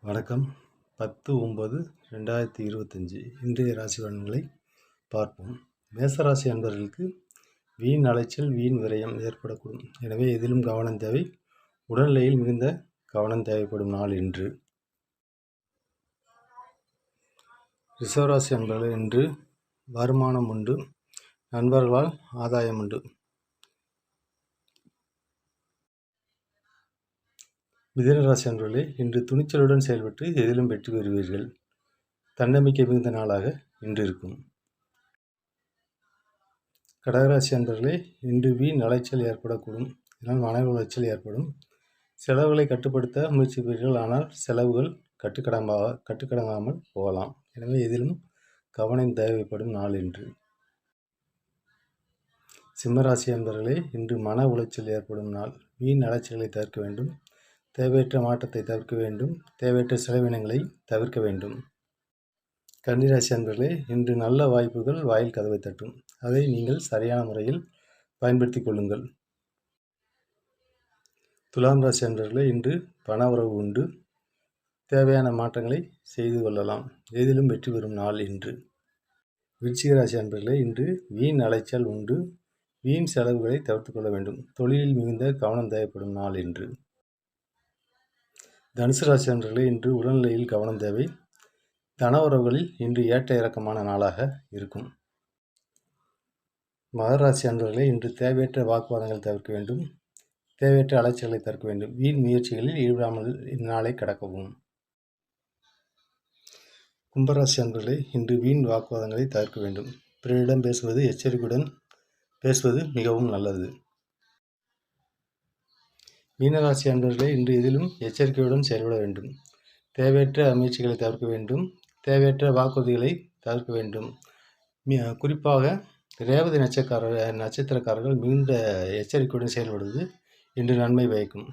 வணக்கம். 10/9/2025 இன்றைய ராசி பலன்களை பார்ப்போம். மேசராசி அன்பர்களுக்கு வீண் அலைச்சல், வீண் விரயம் ஏற்படக்கூடும். எனவே எதிலும் கவனம் தேவை. உடல்நிலையில் மிகுந்த கவனம் தேவைப்படும் நாள் இன்று. ரிஷபராசி அன்பர்கள் இன்று வருமானம் உண்டு, நண்பர்களால் ஆதாயம் உண்டு. மிதுனராசி அன்பர்களே, இன்று துணிச்சலுடன் செயல்பட்டு எதிலும் வெற்றி பெறுவீர்கள். தன்னம்பிக்கை மிகுந்த நாளாக இன்று இருக்கும். கடகராசி அன்பர்களே, இன்று வீண் அலைச்சல் ஏற்படக்கூடும். இதனால் மன உளைச்சல் ஏற்படும். செலவுகளை கட்டுப்படுத்த முயற்சிப்பீர்கள், ஆனால் செலவுகள் கட்டுக்கடங்காமல் போகலாம். எனவே எதிலும் கவனம் தேவைப்படும் நாள் இன்று. சிம்மராசி அன்பர்களே, இன்று மன உளைச்சல் ஏற்படும் நாள். வீண் அலைச்சல்களை தவிர்க்க வேண்டும். தேவையற்ற மாற்றத்தை தவிர்க்க வேண்டும். தேவையற்ற செலவினங்களை தவிர்க்க வேண்டும். கன்னிராசி அன்பர்களே, இன்று நல்ல வாய்ப்புகள் வாயில் கதவை தட்டும். அதை நீங்கள் சரியான முறையில் பயன்படுத்திக் கொள்ளுங்கள். துலாம் ராசி அன்பர்களே, இன்று பண உறவு உண்டு. தேவையான மாற்றங்களை செய்து கொள்ளலாம். எதிலும் வெற்றி பெறும் நாள் இன்று. விருச்சிக ராசி அன்பர்களே, இன்று வீண் அலைச்சல் உண்டு. வீண் செலவுகளை தவிர்த்து கொள்ள வேண்டும். தொழிலில் மிகுந்த கவனம் தேவைப்படும் நாள் இன்று. தனுசு ராசி அன்பர்களே, இன்று உடல்நிலையில் கவனம் தேவை. தன உறவுகளில் இன்று ஏற்ற இறக்கமான நாளாக இருக்கும். மகர ராசி அன்பர்களே, இன்று தேவையற்ற வாக்குவாதங்கள் தவிர்க்க வேண்டும். தேவையற்ற அலைச்சல்களை தவிர்க்க வேண்டும். வீண் முயற்சிகளில் ஈடுபடாமல் இந்நாளை கடக்கவும். கும்பராசி அன்பர்களே, இன்று வீண் வாக்குவாதங்களை தவிர்க்க வேண்டும். பிறரிடம் பேசுவது எச்சரிக்கையுடன் பேசுவது மிகவும் நல்லது. மீனராசி அன்பர்களே, இன்று எதிலும் எச்சரிக்கையுடன் செயல்பட வேண்டும். தேவையற்ற முயற்சிகளை தவிர்க்க வேண்டும். தேவையற்ற வாக்குறுதிகளை தவிர்க்க வேண்டும். குறிப்பாக ரேவதி நட்சத்திரக்காரர்கள் மிகுந்த எச்சரிக்கையுடன் செயல்படுவது இன்று நன்மை பயக்கும்.